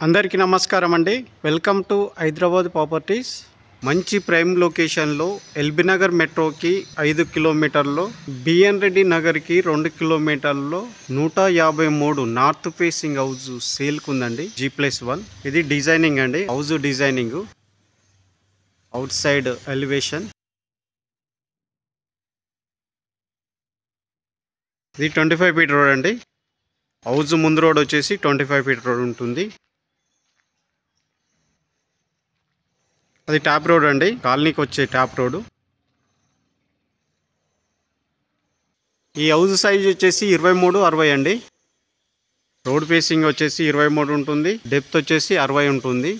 అందరికీ నమస్కారం అండి. Welcome to Hyderabad properties. మంచి ప్రైమ్ లొకేషన్లో ఎల్బీ నగర్ మెట్రోకి 5 కిలోమీటర్లో, బిఎన్ రెడ్డి నగర్కి 2 కిలోమీటర్లో 153 నార్త్ ఫేసింగ్ హౌస్ సేల్కు ఉందండి. G+1. ఇది డిజైనింగ్ అండి, house designing, outside elevation. ఇది 25 ఫీట్ రోడ్ అండి. హౌస్ ముందు రోడ్ వచ్చేసి 25 ఫీట్ రోడ్ ఉంటుంది. అది టాప్ రోడ్ అండి, కాలనీకి వచ్చే టాప్ రోడ్. ఈ హౌస్ సైజ్ వచ్చేసి 23/60 అండి. రోడ్ ఫేసింగ్ వచ్చేసి 23 ఉంటుంది, డెప్త్ వచ్చేసి 60 ఉంటుంది.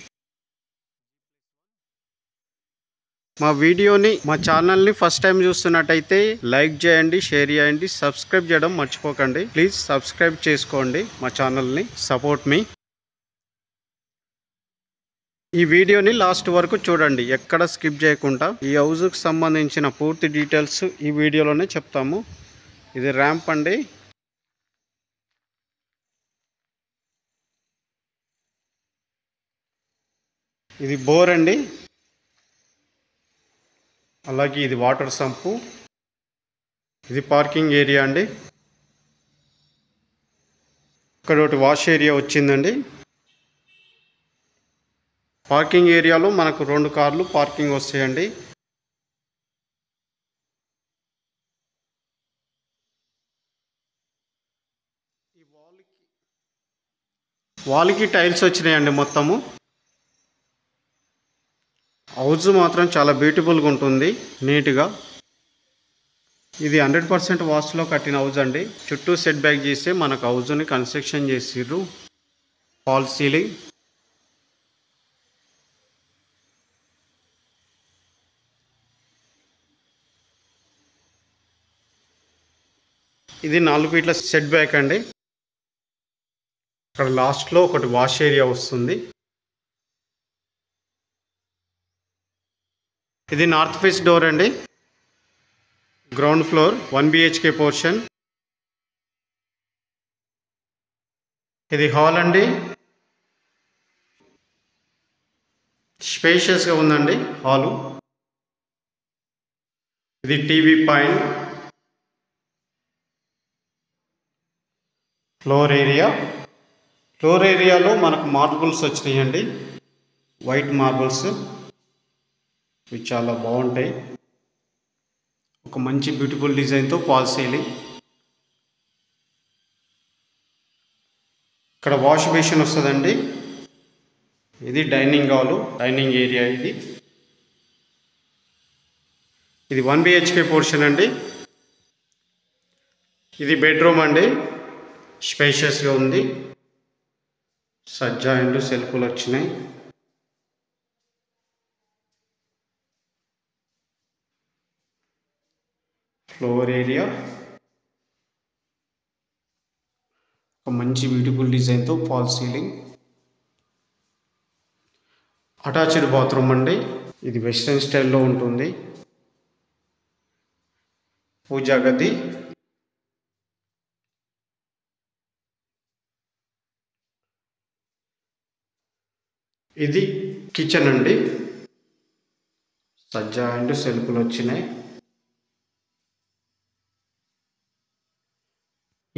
మా వీడియోని, మా ఛానల్ని ఫస్ట్ టైం చూస్తున్నట్టయితే లైక్ చేయండి, షేర్ చేయండి, సబ్స్క్రైబ్ చేయడం మర్చిపోకండి. ప్లీజ్ సబ్స్క్రైబ్ చేసుకోండి మా ఛానల్ని, సపోర్ట్ మీ. ఈ వీడియోని లాస్ట్ వరకు చూడండి, ఎక్కడ స్కిప్ చేయకుండా. ఈ హౌస్కి సంబంధించిన పూర్తి డీటెయిల్స్ ఈ వీడియోలోనే చెప్తాము. ఇది ర్యాంప్ అండి. ఇది బోర్ అండి. అలాగే ఇది వాటర్ సంపు. ఇది పార్కింగ్ ఏరియా అండి. ఇక్కడ ఒకటి వాష్ ఏరియా వచ్చిందండి. పార్కింగ్ ఏరియాలో మనకు 2 కార్లు పార్కింగ్ వస్తాయండి. ఈ వాల్కి టైల్స్ వచ్చినాయండి మొత్తము. హౌస్ మాత్రం చాలా బ్యూటిఫుల్గా ఉంటుంది, నీట్గా. ఇది 100% వాస్తులో కట్టిన హౌస్ అండి. చుట్టూ సెట్ బ్యాక్ చేస్తే మనకు హౌస్ని కన్స్ట్రక్షన్ చేసిర్రు. Fall ceiling. ఇది 4 ఫీట్ల సెట్ బ్యాక్ అండి. ఇక్కడ లాస్ట్లో ఒకటి వాష్ ఏరియా వస్తుంది. ఇది నార్త్ ఫేస్ డోర్ అండి. Ground floor 1 BHK portion. ఇది హాల్ అండి. స్పేషియస్గా ఉందండి హాలు. ఇది టీవీ పాయింట్. ఫ్లోర్ ఏరియాలో మనకు మార్బుల్స్ వచ్చినాయండి, వైట్ మార్బుల్స్. ఇవి చాలా బాగుంటాయి. ఒక మంచి బ్యూటిఫుల్ డిజైన్తో ఫాల్ సీలింగ్. ఇక్కడ వాష్ బేసిన్ వస్తుందండి. ఇది డైనింగ్ హాలు, డైనింగ్ ఏరియా. ఇది 1 BHK పోర్షన్ అండి. ఇది బెడ్రూమ్ అండి. స్పేషియస్గా ఉంది. సజ్జా అండ్ సెల్ఫ్లు వచ్చినాయి. ఫ్లోర్ ఏరియా ఒక మంచి బ్యూటిఫుల్ డిజైన్తో ఫాల్ సీలింగ్. అటాచ్డ్ బాత్రూమ్ అండి. ఇది వెస్ట్రన్ స్టైల్లో ఉంటుంది. పూజా గది. ఇది కిచెన్ అండి. సజ్జా అండ్ సెల్ఫ్లు వచ్చినాయి.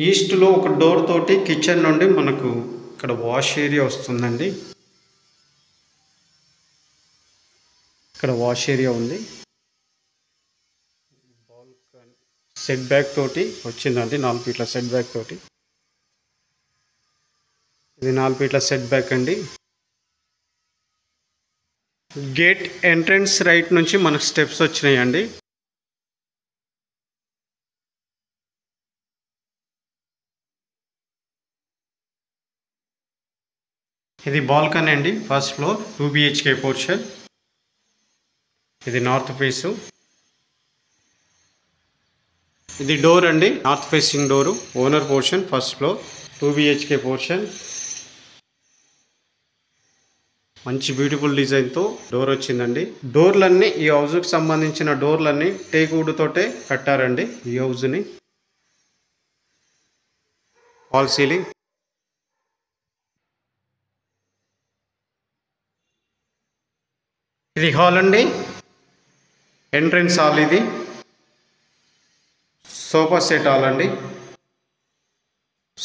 ఈస్ట్లో ఒక డోర్ తోటి కిచెన్ నుండి మనకు ఇక్కడ వాష్ ఏరియా వస్తుందండి. ఇక్కడ వాష్ ఏరియా ఉంది. సెట్ బ్యాక్ తోటి వచ్చిందండి, 4 ఫీట్ల సెట్ బ్యాక్ తోటి. ఇది 4 ఫీట్ల సెట్ బ్యాక్ అండి. గేట్ ఎంట్రన్స్ రైట్ నుంచి మనకు స్టెప్స్ వచ్చినాయండి. ఇది బాల్కనీ అండి, ఫస్ట్ ఫ్లోర్ 2 BHK పోర్షన్. ఇది నార్త్ ఫేసు. ఇది డోర్ అండి, north facing door, owner portion, first floor 2 BHK portion. మంచి బ్యూటిఫుల్ డిజైన్తో డోర్ వచ్చిందండి. డోర్లన్నీ, ఈ హౌస్కి సంబంధించిన డోర్లన్నీ టేక్ వుడ్ తోటే కట్టారండి ఈ హౌస్ని. Fall ceiling. ఇది హాల్ అండి, ఎంట్రన్స్ హాల్. ఇది సోఫా సెట్ హాల్ అండి,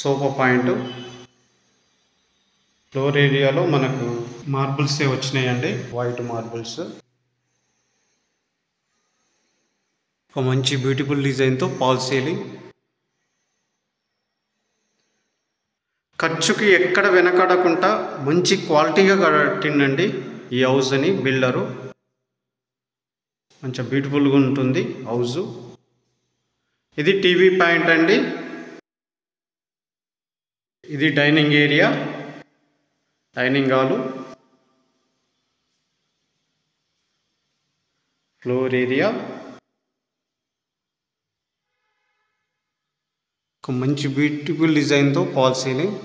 సోఫా పాయింట్. ఫ్లోర్ ఏరియాలో మనకు మార్బుల్సే వచ్చినాయండి, వైట్ మార్బుల్స్. ఒక మంచి బ్యూటిఫుల్ డిజైన్తో పాల్ సీలింగ్. ఖర్చుకి ఎక్కడ వెనకాడకుండా మంచి క్వాలిటీగా కట్టిండండి ఈ హౌస్ అని బిల్డరు. మంచి బ్యూటిఫుల్గా ఉంటుంది హౌస్. ఇది టీవీ పాయింట్ అండి. ఇది dining area, dining hall. Floor area ఒక మంచి బ్యూటిఫుల్ డిజైన్తో పాల్ సీలింగ్.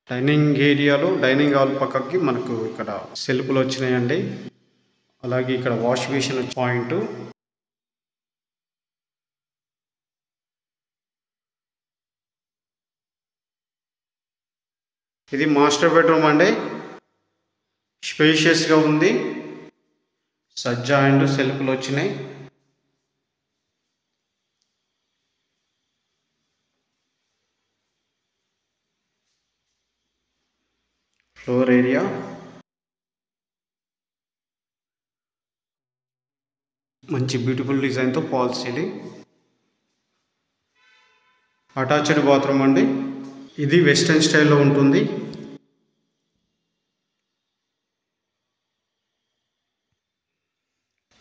డైనింగ్ ఏరియాలో డైనింగ్ హాల్ పక్కకి మనకు ఇక్కడ సెల్ఫ్లు వచ్చినాయండి. అలాగే ఇక్కడ వాష్ బేసిన్ పాయింట్. ఇది మాస్టర్ బెడ్రూమ్ అండి, స్పేషియస్గా ఉంది. సజ్జా అండ్ సెల్ఫ్లు వచ్చినాయి. ఫ్లోర్ ఏరియా మంచి బ్యూటిఫుల్ డిజైన్తో ఫాల్ సీలింగ్. అటాచ్డ్ బాత్రూమ్ అండి. ఇది వెస్టర్న్ స్టైల్లో ఉంటుంది.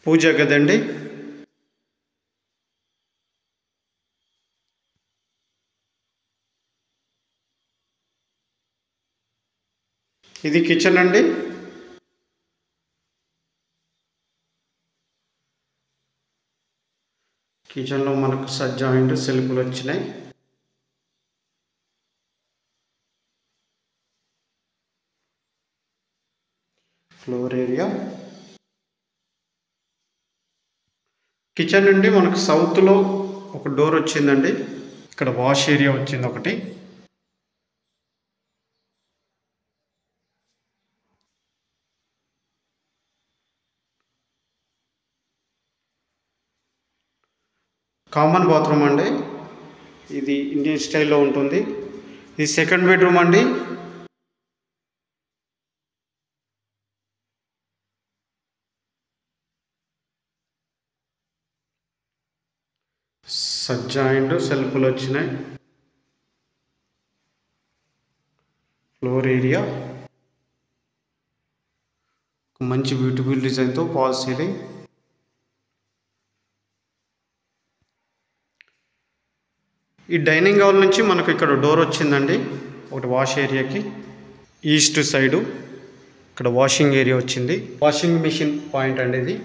పూజ గదండి. ఇది కిచెన్ అండి. కిచెన్లో మనకు సజ్జా అండ్ సెల్ఫ్లు వచ్చినాయి. Floor area. కిచెన్ నుండి మనకు సౌత్లో ఒక డోర్ వచ్చిందండి. ఇక్కడ వాష్ ఏరియా వచ్చింది ఒకటి. కామన్ బాత్రూమ్ అండి. ఇది ఇండియన్ స్టైల్లో ఉంటుంది. ఇది సెకండ్ బెడ్రూమ్ అండి. సజ్జా అండ్ సెల్ఫ్లు వచ్చినాయి. ఫ్లోర్ ఏరియా మంచి బ్యూటిఫుల్ డిజైన్తో ఫాల్ సీలింగ్. ఈ డైనింగ్ హాల్ నుంచి మనకు ఇక్కడ డోర్ వచ్చిందండి ఒకటి వాష్ ఏరియాకి. ఈస్ట్ సైడు ఇక్కడ వాషింగ్ ఏరియా వచ్చింది. వాషింగ్ మిషన్ పాయింట్ అండి ఇది.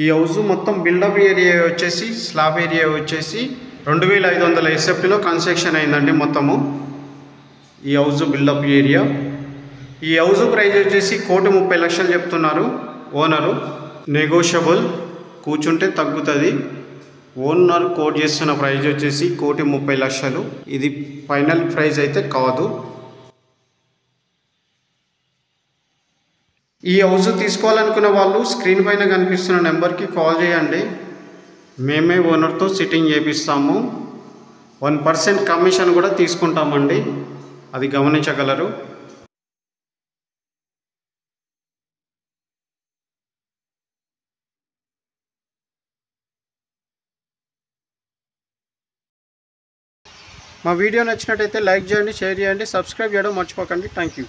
ఈ హౌస్ మొత్తం బిల్డప్ ఏరియా వచ్చేసి స్లాబ్ ఏరియా వచ్చేసి 2500 SFTలో కన్స్ట్రక్షన్ అయిందండి మొత్తము. ఈ హౌస్ బిల్డప్ ఏరియా. ఈ హౌస్ ప్రైస్ వచ్చేసి 1,30,00,000 చెప్తున్నారు ఓనరు. నెగోషియబుల్, కూర్చుంటే తగ్గుతుంది. ఓనర్ కోట్ చేస్తున్న ప్రైజ్ వచ్చేసి 1,30,00,000. ఇది ఫైనల్ ప్రైజ్ అయితే కాదు. ఈ హౌస్ తీసుకోవాలనుకున్న వాళ్ళు స్క్రీన్ పైన కనిపిస్తున్న నెంబర్కి కాల్ చేయండి. మేమే ఓనర్తో సిట్టింగ్ చేపిస్తాము. 1% కమిషన్ కూడా తీసుకుంటామండి, అది గమనించగలరు. మా వీడియో నచ్చినట్టయితే లైక్ చేయండి, షేర్ చేయండి, సబ్స్క్రైబ్ చేయడం మర్చిపోకండి. Thank you.